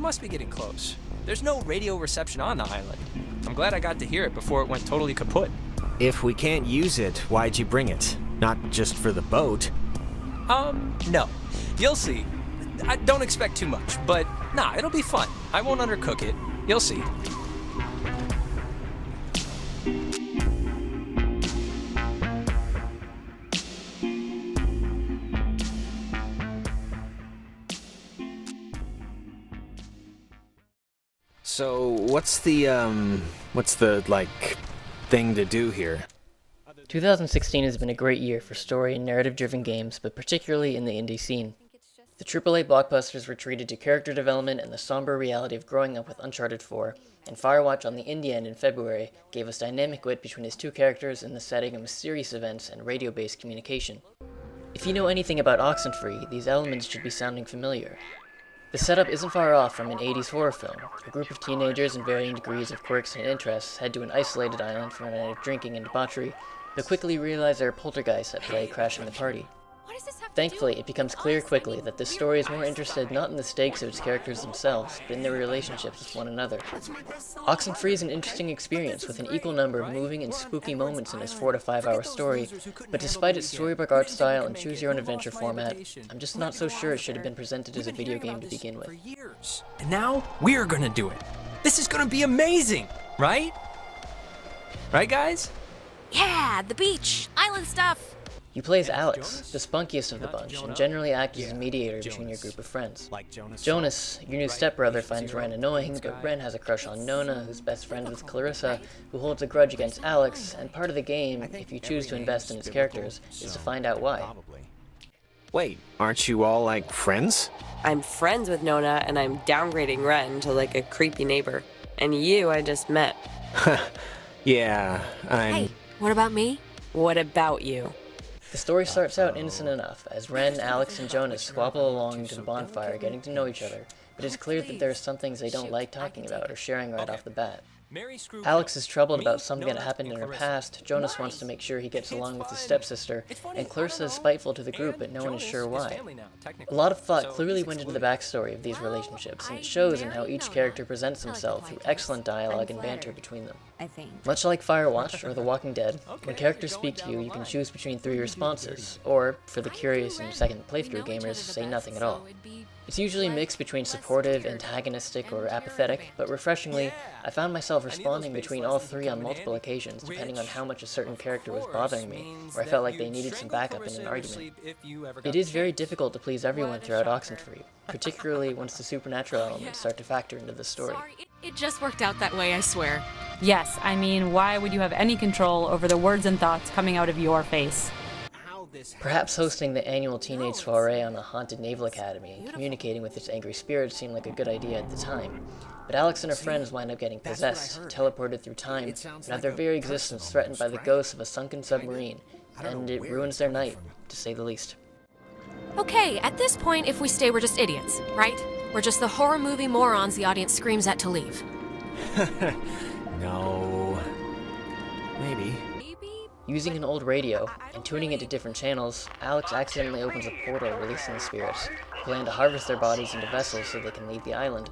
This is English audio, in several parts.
must be getting close. There's no radio reception on the island. I'm glad I got to hear it before it went totally kaput. If we can't use it, why'd you bring it? Not just for the boat. No. You'll see. I don't expect too much, but nah, it'll be fun. I won't undercook it. You'll see. So, what's the, like, thing to do here? 2016 has been a great year for story and narrative-driven games, but particularly in the indie scene. The AAA blockbusters retreated to character development and the somber reality of growing up with Uncharted 4, and Firewatch on the indie end in February gave us dynamic wit between his two characters in the setting of mysterious events and radio-based communication. If you know anything about Oxenfree, these elements should be sounding familiar. The setup isn't far off from an 80s horror film. A group of teenagers in varying degrees of quirks and interests head to an isolated island for a night of drinking and debauchery, but quickly realize there are poltergeists at play crashing the party. Thankfully, it becomes clear quickly that this story is more interested not in the stakes of its characters themselves, but in their relationships with one another. Oxenfree is an interesting experience with an equal number of moving and spooky moments in its 4 to 5 hour story, but despite its storybook art style and choose-your-own-adventure format, I'm just not so sure it should have been presented as a video game to begin with. And now, we're gonna do it. This is gonna be amazing, right? Right, guys? Yeah, the beach, island stuff. You play as Alex, the spunkiest of the bunch, and generally act as a mediator between your group of friends. Jonas, your new stepbrother, finds Ren annoying, but Ren has a crush on Nona, who's best friends with Clarissa, who holds a grudge against Alex, and part of the game, if you choose to invest in its characters, is to find out why. Wait, aren't you all, like, friends? I'm friends with Nona, and I'm downgrading Ren to, like, a creepy neighbor. And you, I just met. Yeah, Hey, what about me? What about you? The story starts out innocent enough, as Ren, Alex, and Jonas squabble along to the bonfire, getting to know each other, but it's clear that there are some things they don't like talking about or sharing right off the bat. Alex is troubled about something that happened in her past, Jonas wants to make sure he gets along with his stepsister, and Clarissa is spiteful to the group, but no one is sure why. A lot of thought clearly went into the backstory of these relationships, and it shows in how each character presents himself through excellent dialogue and banter between them. Much like Firewatch or The Walking Dead, when characters speak to you, you can choose between 3 responses, or, for the curious and second playthrough gamers, say nothing at all. It's usually mixed between supportive, antagonistic, or apathetic, but refreshingly, I found myself responding between all 3 on multiple occasions, depending on how much a certain character was bothering me, or I felt like they needed some backup in an argument. It is very difficult to please everyone throughout Oxenfree, particularly once the supernatural elements start to factor into the story. It just worked out that way, I swear. Yes, I mean, why would you have any control over the words and thoughts coming out of your face? Perhaps hosting the annual teenage soiree on a haunted naval academy and communicating with its angry spirits seemed like a good idea at the time. But Alex and her friends wind up getting possessed, teleported through time, and have their very existence threatened by the ghosts of a sunken submarine, and it ruins their night, to say the least. Okay, at this point, if we stay, we're just idiots, right? We're just the horror movie morons the audience screams at to leave. No. Maybe. Using an old radio and tuning it to different channels, Alex accidentally opens a portal releasing the spirits, who plan to harvest their bodies into vessels so they can leave the island.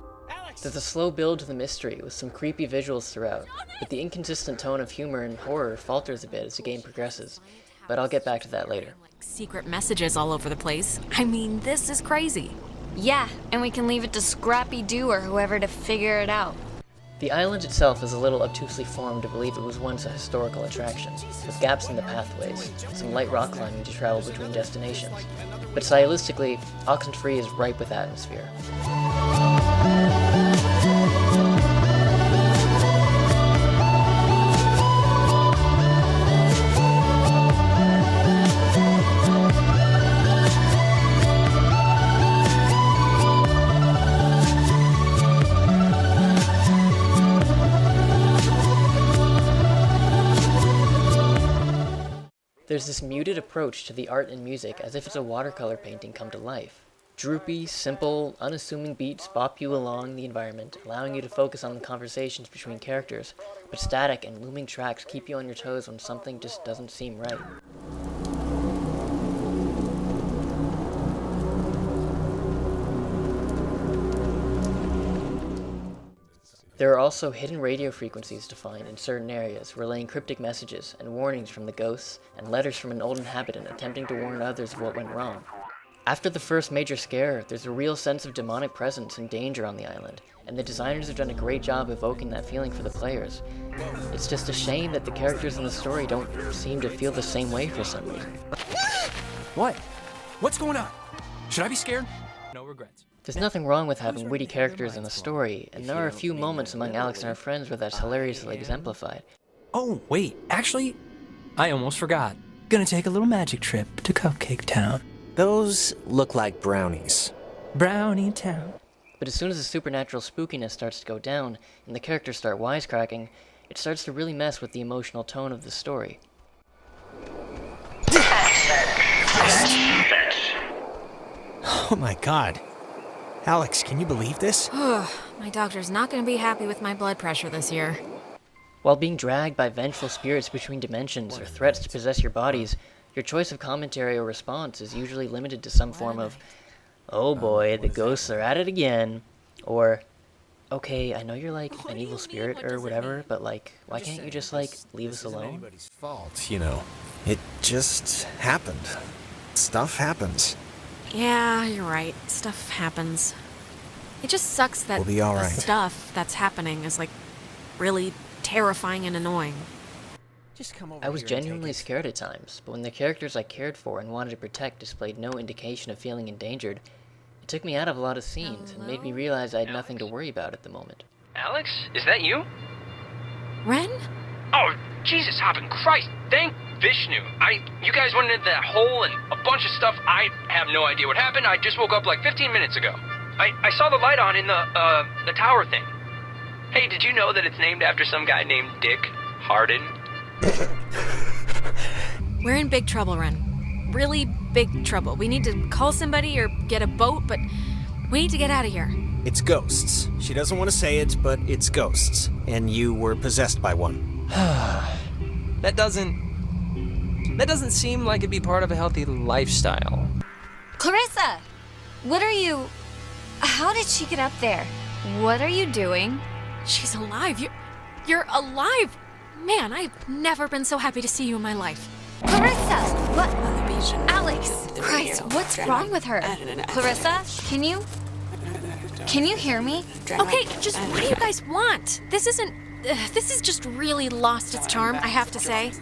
There's a slow build to the mystery with some creepy visuals throughout, but the inconsistent tone of humor and horror falters a bit as the game progresses, but I'll get back to that later. Secret messages all over the place. I mean, this is crazy. Yeah, and we can leave it to Scrappy Doo or whoever to figure it out. The island itself is a little obtusely formed to believe it was once a historical attraction, with gaps in the pathways, and some light rock climbing to travel between destinations. But stylistically, Oxenfree is ripe with atmosphere. There's this muted approach to the art and music as if it's a watercolor painting come to life. Droopy, simple, unassuming beats bop you along the environment, allowing you to focus on the conversations between characters, but static and looming tracks keep you on your toes when something just doesn't seem right. There are also hidden radio frequencies to find in certain areas, relaying cryptic messages and warnings from the ghosts, and letters from an old inhabitant attempting to warn others of what went wrong. After the first major scare, there's a real sense of demonic presence and danger on the island, and the designers have done a great job evoking that feeling for the players. It's just a shame that the characters in the story don't seem to feel the same way for some reason. What? What's going on? Should I be scared? No regrets. There's nothing wrong with having witty characters in a story, and there are a few moments among Alex and her friends where that's hilariously exemplified. Oh, wait, actually, I almost forgot. Gonna take a little magic trip to Cupcake Town. Those look like brownies. Brownie Town. But as soon as the supernatural spookiness starts to go down, and the characters start wisecracking, it starts to really mess with the emotional tone of the story. Oh my god. Alex, can you believe this? My doctor's not going to be happy with my blood pressure this year. While being dragged by vengeful spirits between dimensions or threats to possess your bodies, your choice of commentary or response is usually limited to some form of, "Oh boy, the ghosts are at it again," or, "Okay, I know you're like an evil spirit or whatever, but like, why can't you just like leave us alone?" Anybody's fault, you know. It just happened. Stuff happens. Yeah, you're right. Stuff happens. It just sucks that We'll be all the right. stuff that's happening is like really terrifying and annoying. Just come over I was here and take genuinely it. scared at times, but when the characters I cared for and wanted to protect displayed no indication of feeling endangered, it took me out of a lot of scenes and made me realize I had nothing to worry about at the moment. Alex, is that you? Ren? Oh, Jesus hopping Christ! Thank Vishnu. You guys went into that hole and a bunch of stuff. I have no idea what happened. I just woke up like 15 minutes ago. I saw the light on in the tower thing. Hey, did you know that it's named after some guy named Dick Harden? We're in big trouble, Ren. Really big trouble. We need to call somebody or get a boat, but we need to get out of here. It's ghosts. She doesn't want to say it, but it's ghosts. And you were possessed by one. That doesn't seem like it'd be part of a healthy lifestyle. Clarissa! What are you... How did she get up there? What are you doing? She's alive. You're alive. Man, I've never been so happy to see you in my life. Clarissa! What? Alex! Christ, what's wrong with her? Clarissa, can you hear me? Okay, just what do you guys want? This is just really lost its charm, I have to say.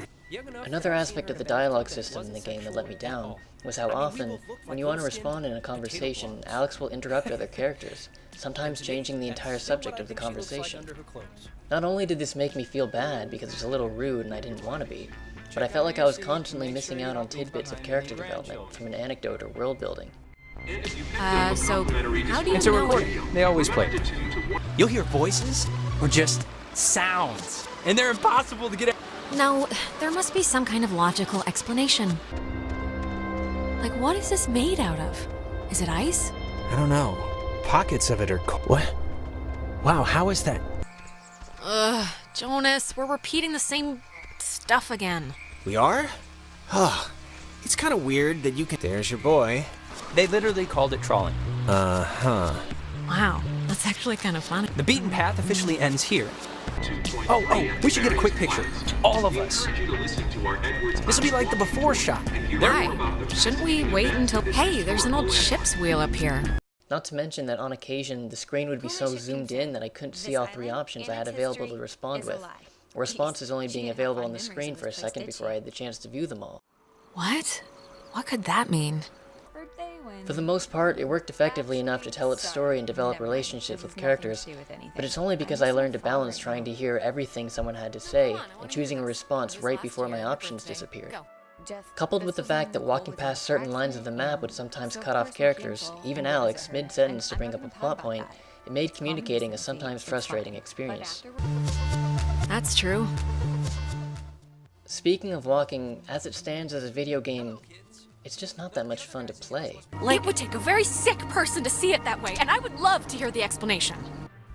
Another aspect of the dialogue system in the game that let me down was how often, when you want to respond in a conversation, Alex will interrupt other characters, sometimes changing the entire subject of the conversation. Not only did this make me feel bad because it's a little rude and I didn't want to be, but I felt like I was constantly missing out on tidbits of character development from an anecdote or world building. So how do you It's a know? recording. They always play it. You'll hear voices or just sounds, and they're impossible to get out. No, there must be some kind of logical explanation. Like, what is this made out of? Is it ice? I don't know. Pockets of it are What? Wow, how is that? Ugh, Jonas, we're repeating the same stuff again. We are? Oh, it's kind of weird that you can... There's your boy. They literally called it trawling. Uh-huh. Wow, that's actually kind of funny. The beaten path officially ends here. Oh, we should get a quick picture. All of us. This will be like the before shot. Why? Shouldn't we wait until... Hey, there's an old ship's wheel up here. Not to mention that on occasion, the screen would be so zoomed in that I couldn't see all three options I had available to respond with. Responses only being available on the screen for a second before I had the chance to view them all. What? What could that mean? For the most part, it worked effectively enough to tell its story and develop relationships with characters, but it's only because I learned to balance trying to hear everything someone had to say and choosing a response right before my options disappeared. Coupled with the fact that walking past certain lines of the map would sometimes cut off characters, even Alex, mid-sentence to bring up a plot point, it made communicating a sometimes frustrating experience. That's true. Speaking of walking, as it stands as a video game, it's just not that much fun to play. It would take a very sick person to see it that way, and I would love to hear the explanation.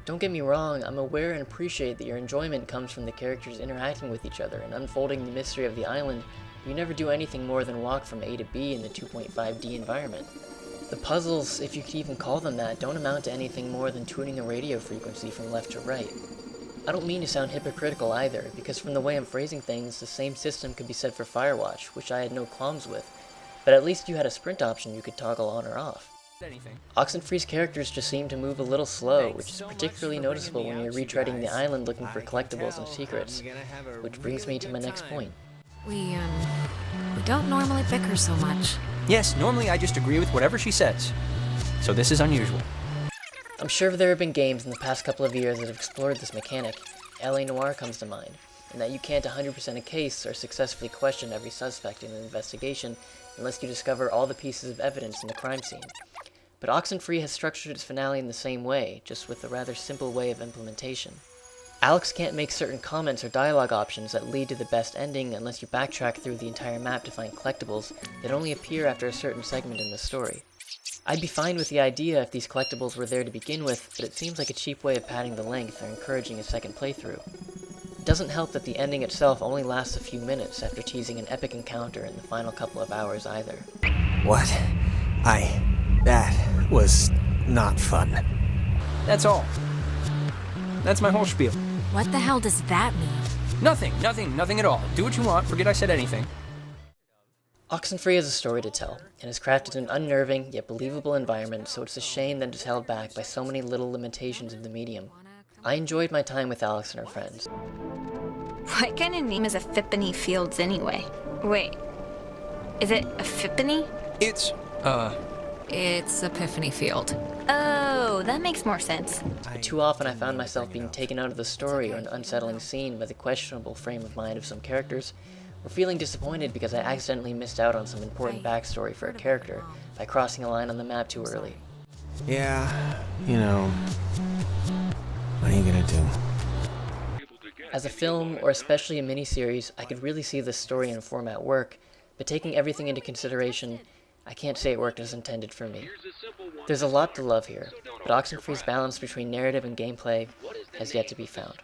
Don't get me wrong, I'm aware and appreciate that your enjoyment comes from the characters interacting with each other and unfolding the mystery of the island. You never do anything more than walk from A to B in the 2.5D environment. The puzzles, if you could even call them that, don't amount to anything more than tuning a radio frequency from left to right. I don't mean to sound hypocritical either, because from the way I'm phrasing things, the same system could be said for Firewatch, which I had no qualms with, but at least you had a sprint option you could toggle on or off. Oxenfree's characters just seem to move a little slow, which is particularly noticeable when you're retreading the island looking for collectibles and secrets, which brings me to my next point. We don't normally bicker so much. Yes, normally I just agree with whatever she says. So this is unusual. I'm sure there have been games in the past couple of years that have explored this mechanic. LA Noire comes to mind, and that you can't 100% a case or successfully question every suspect in an investigation unless you discover all the pieces of evidence in the crime scene. But Oxenfree has structured its finale in the same way, just with a rather simple way of implementation. Alex can't make certain comments or dialogue options that lead to the best ending unless you backtrack through the entire map to find collectibles that only appear after a certain segment in the story. I'd be fine with the idea if these collectibles were there to begin with, but it seems like a cheap way of padding the length or encouraging a second playthrough. It doesn't help that the ending itself only lasts a few minutes after teasing an epic encounter in the final couple of hours either. What? That was not fun. That's all. That's my whole spiel. What the hell does that mean? Nothing at all. Do what you want, forget I said anything. Oxenfree has a story to tell, and has crafted an unnerving yet believable environment, so it's a shame that it's held back by so many little limitations of the medium. I enjoyed my time with Alex and her friends. What kind of name is a Fippany Fields anyway? Wait, is it a Fippany? It's Epiphany Field. Oh, that makes more sense. But too often I found myself being taken out of the story or an unsettling scene by the questionable frame of mind of some characters, or feeling disappointed because I accidentally missed out on some important backstory for a character by crossing a line on the map too early. Yeah, you know, what are you gonna do? As a film, or especially a miniseries, I could really see this story and format work, but taking everything into consideration, I can't say it worked as intended for me. There's a lot to love here, but Oxenfree's balance between narrative and gameplay has yet to be found.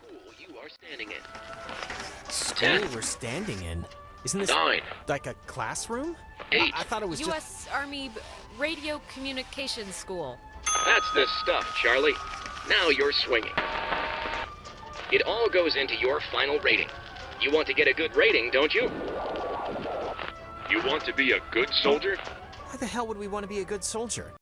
School we're standing in? Isn't this 9. like a classroom? 8. I thought it was U.S. Army Radio Communications School. That's the stuff, Charlie. Now you're swinging. It all goes into your final rating. You want to get a good rating, don't you? You want to be a good soldier? Why the hell would we want to be a good soldier?